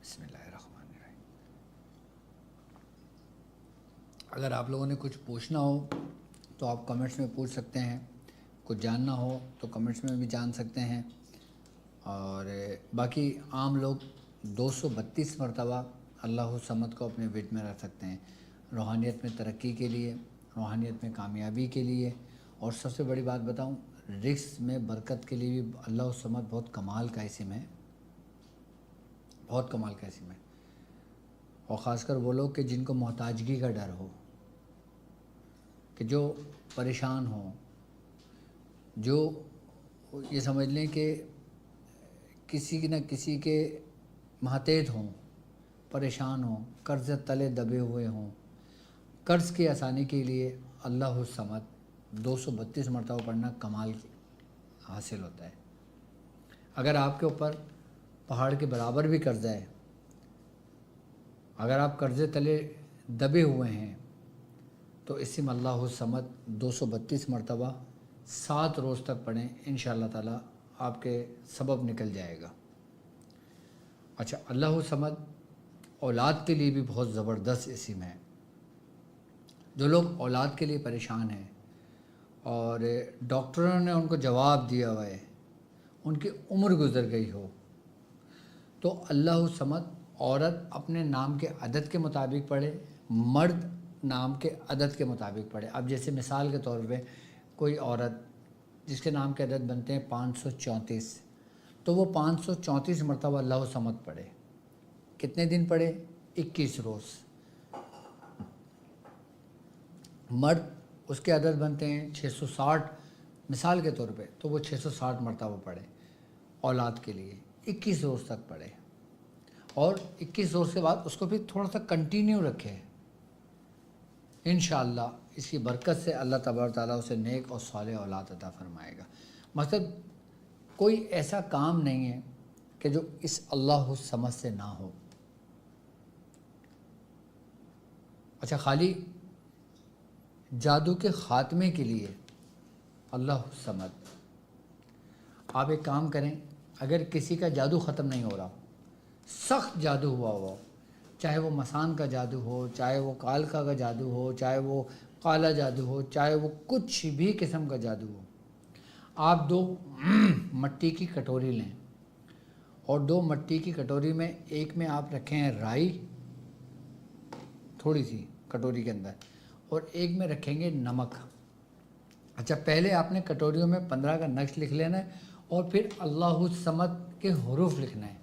بسم اللہ الرحمن الرحیم۔ اگر آپ لوگوں نے کچھ پوچھنا ہو تو آپ کمنٹس میں پوچھ سکتے ہیں، کچھ جاننا ہو تو کمنٹس میں بھی جان سکتے ہیں۔ اور باقی عام لوگ 232 مرتبہ اللہ الصمد کو اپنے ورد میں رکھ سکتے ہیں، روحانیت میں ترقی کے لیے، روحانیت میں کامیابی کے لیے، اور سب سے بڑی بات بتاؤں، رزق میں برکت کے لیے بھی اللہ الصمد بہت کمال کا اسم ہے، بہت کمال کا اسم ہے۔ اور خاص کر وہ لوگ کہ جن کو محتاجگی کا ڈر ہو، کہ جو پریشان ہوں، جو یہ سمجھ لیں کہ کسی نہ کسی کے محتاج ہوں، پریشان ہوں، قرض تلے دبے ہوئے ہوں، قرض کی آسانی کے لیے اللہ الصمد 232 مرتبہ پڑھنا کمال حاصل ہوتا ہے۔ اگر آپ کے اوپر پہاڑ کے برابر بھی قرضہ ہے، اگر آپ قرضے تلے دبے ہوئے ہیں، تو اسم اللہ الصمد 232 مرتبہ 7 روز تک پڑھیں، انشاءاللہ تعالیٰ آپ کے سبب نکل جائے گا۔ اچھا، اللہ الصمد اولاد کے لیے بھی بہت زبردست اسم ہے۔ جو لوگ اولاد کے لیے پریشان ہیں اور ڈاکٹروں نے ان کو جواب دیا ہوا ہے، ان کی عمر گزر گئی ہو، تو اللہ الصمد عورت اپنے نام کے عدد کے مطابق پڑھے، مرد نام کے عدد کے مطابق پڑھے۔ اب جیسے مثال کے طور پہ کوئی عورت جس کے نام کے عدد بنتے ہیں 534، تو وہ 534 مرتبہ اللہ الصمد پڑھے۔ کتنے دن پڑھے؟ 21 روز۔ مرد اس کے عدد بنتے ہیں 660 مثال کے طور پہ، تو وہ 660 مرتبہ پڑھے اولاد کے لیے، 21 روز تک پڑھے، اور 21 روز کے بعد اس کو پھر تھوڑا سا کنٹینیو رکھے۔ انشاءاللہ اس کی برکت سے اللہ تبارک تعالیٰ اسے نیک اور صالح اولاد عطا فرمائے گا۔ مطلب کوئی ایسا کام نہیں ہے کہ جو اس اللہ الصمد سے نہ ہو۔ اچھا، خالی جادو کے خاتمے کے لیے اللہ الصمد، آپ ایک کام کریں، اگر کسی کا جادو ختم نہیں ہو رہا، سخت جادو ہوا ہو، چاہے وہ مسان کا جادو ہو، چاہے وہ کالکا کا جادو ہو، چاہے وہ کالا جادو ہو، چاہے وہ کچھ بھی قسم کا جادو ہو، آپ 2 مٹی کی کٹوری لیں، اور 2 مٹی کی کٹوری میں ایک میں آپ رکھیں ہیں رائی، تھوڑی سی کٹوری کے اندر، اور ایک میں رکھیں گے نمک۔ اچھا، پہلے آپ نے کٹوریوں میں 15 کا نقش لکھ لینا ہے، اور پھر اللہ الصمد کے حروف لکھنا ہے،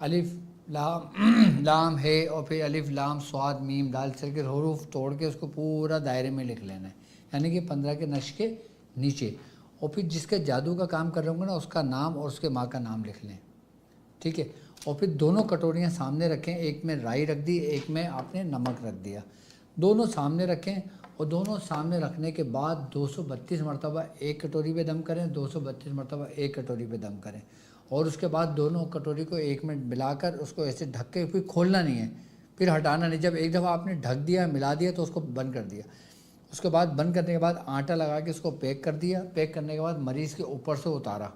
الف لام ہے، اور پھر الف لام صاد میم دال سے کے حروف توڑ کے اس کو پورا دائرے میں لکھ لینا ہے، یعنی کہ 15 کے نقش کے نیچے، اور پھر جس کے جادو کا کام کر رہے ہوں گے نا، اس کا نام اور اس کے ماں کا نام لکھ لیں، ٹھیک ہے؟ اور پھر دونوں کٹوریاں سامنے رکھیں، ایک میں رائی رکھ دی، ایک میں آپ نے نمک رکھ دیا، دونوں سامنے رکھیں، اور دونوں سامنے رکھنے کے بعد 232 مرتبہ ایک کٹوری پہ دم کریں، 232 مرتبہ ایک کٹوری پہ دم کریں، اور اس کے بعد دونوں کٹوری کو ایک میں ملا کر اس کو ایسے ڈھک کے پھر کھولنا نہیں ہے، پھر ہٹانا نہیں۔ جب ایک دفعہ آپ نے ڈھک دیا، ملا دیا، تو اس کو بند کر دیا۔ اس کے بعد بند کرنے کے بعد آٹا لگا کے اس کو پیک کر دیا، پیک کرنے کے بعد مریض کے اوپر سے اتارا،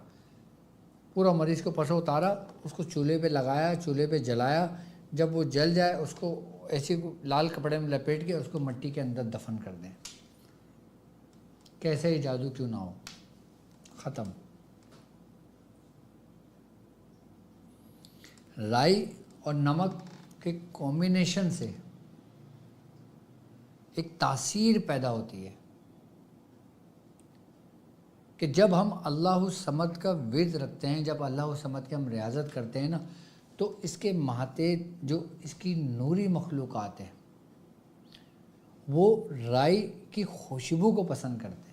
پورا مریض کو پرسوں اتارا، اس کو چولہے پہ لگایا، چولہے پہ جلایا، جب وہ جل جائے اس کو ایسے لال کپڑے میں لپیٹ کے اس کو مٹی کے اندر دفن کر دیں، کیسے ہی جادو کیوں نہ ہو، ختم۔ رائی اور نمک کے کمبینیشن سے ایک تاثیر پیدا ہوتی ہے کہ جب ہم اللہ الصمد کا ورد رکھتے ہیں، جب اللہ الصمد کی ہم ریاضت کرتے ہیں نا، تو اس کے مہاتیت جو اس کی نوری مخلوقات ہیں وہ رائی کی خوشبو کو پسند کرتے ہیں۔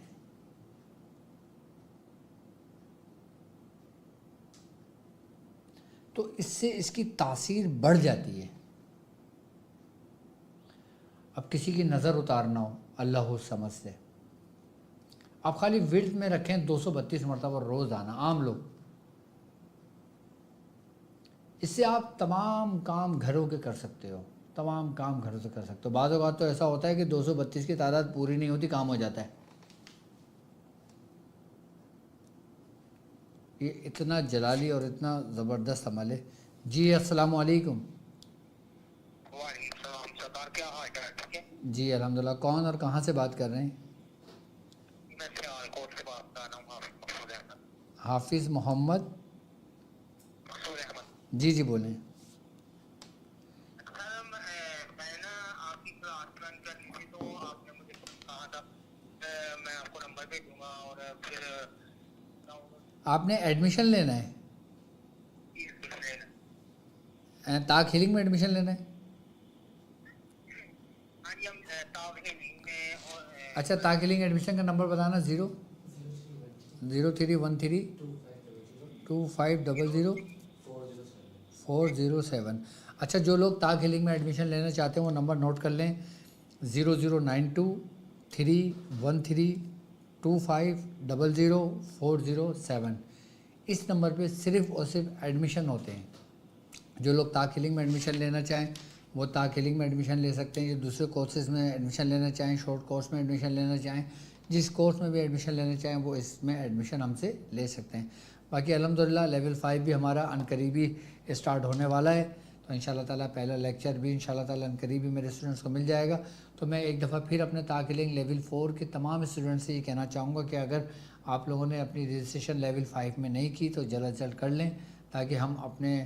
تو اس سے اس کی تاثیر بڑھ جاتی ہے۔ اب کسی کی نظر اتارنا ہو اللہ الصمد سے، آپ خالی ورد میں رکھیں 232 مرتبہ روزانہ، عام لوگ، اس سے آپ تمام کام گھروں کے کر سکتے ہو، تمام کام گھروں سے کر سکتے ہو۔ بعض اوقات تو ایسا ہوتا ہے کہ 232 کی تعداد پوری نہیں ہوتی، کام ہو جاتا ہے۔ یہ اتنا جلالی اور اتنا زبردست عمل ہے۔ جی السلام علیکم۔ وعلیکم السلام سردار، کیا حال ہے؟ ٹھیک ہے جی الحمدللہ، کون اور کہاں سے بات کر رہے ہیں؟ میں سیال کوٹ سے بات کر رہا ہوں، مقصود احمد۔ حافظ محمد، مقصود احمد جی جی بولیں۔ سر، میں نا آپ کی کلاس جوائن کرنی تھی، تو آپ نے مجھے کہا تھا میں آپ کو نمبر بھیجوں گا، اور پھر آپ نے ایڈمیشن لینا ہے؟ طاق ہیلنگ میں ایڈمیشن لینا ہے؟ ہاں جی، ہم طاق ہیلنگ میں، اور اچھا، طاق ہیلنگ ایڈمیشن کا نمبر بتانا۔ 0031325004007۔ اچھا، جو لوگ طاق ہیلنگ میں ایڈمیشن لینا چاہتے ہیں وہ نمبر نوٹ کر لیں، 009231325004007۔ اس نمبر پہ صرف اور صرف ایڈمیشن ہوتے ہیں۔ جو لوگ طاق ہیلنگ میں ایڈمیشن لینا چاہیں وہ طاق ہیلنگ میں ایڈمیشن لے سکتے ہیں، جو دوسرے کورسز میں ایڈمیشن لینا چاہیں، شارٹ کورس میں ایڈمیشن لینا چاہیں، جس کورس میں بھی ایڈمیشن لینا چاہیں وہ اس میں ایڈمیشن ہم سے لے سکتے ہیں۔ باقی الحمدللہ لیول 5 بھی ہمارا عنقریبی اسٹارٹ ہونے والا ہے، تو انشاءاللہ تعالیٰ پہلا لیکچر بھی انشاءاللہ تعالیٰ عنقریبی میرے اسٹوڈنٹس کو مل جائے گا۔ تو میں ایک دفعہ پھر اپنے طاق ہیلنگ لیول 4 کے تمام اسٹوڈنٹس سے یہ کہنا چاہوں گا کہ اگر آپ لوگوں نے اپنی رجسٹریشن لیول 5 میں نہیں کی تو جلد از جلد کر لیں، تاکہ ہم اپنے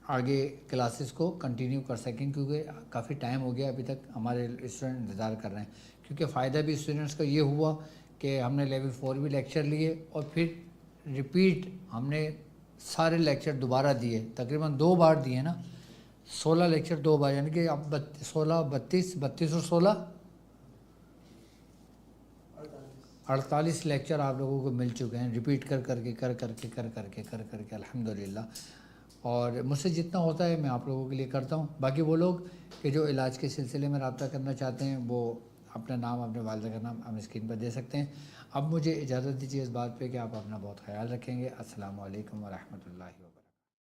آگے کلاسز کو کنٹینیو کر سکیں، کیونکہ کافی ٹائم ہو گیا ابھی تک ہمارے اسٹوڈنٹ انتظار کر رہے ہیں۔ کیونکہ فائدہ بھی اسٹوڈنٹس کا یہ ہوا کہ ہم نے لیول 4 بھی لیکچر لیے، اور پھر ریپیٹ ہم نے سارے لیکچر دوبارہ دیے، تقریباً 2 بار دیے نا، 16 لیکچر 2 بار، یعنی کہ اب 16 32 اور 16 48 لیکچر آپ لوگوں کو مل چکے ہیں، ریپیٹ کر کر کے الحمدللہ۔ اور مجھ سے جتنا ہوتا ہے میں آپ لوگوں کے لیے کرتا ہوں۔ باقی وہ لوگ کہ جو علاج کے سلسلے میں رابطہ کرنا چاہتے ہیں وہ اپنا نام، اپنے والدہ کا نام ہم اسکرین پر دے سکتے ہیں۔ اب مجھے اجازت دیجیے اس بات پہ کہ آپ اپنا بہت خیال رکھیں گے۔ السلام علیکم ورحمۃ اللہ۔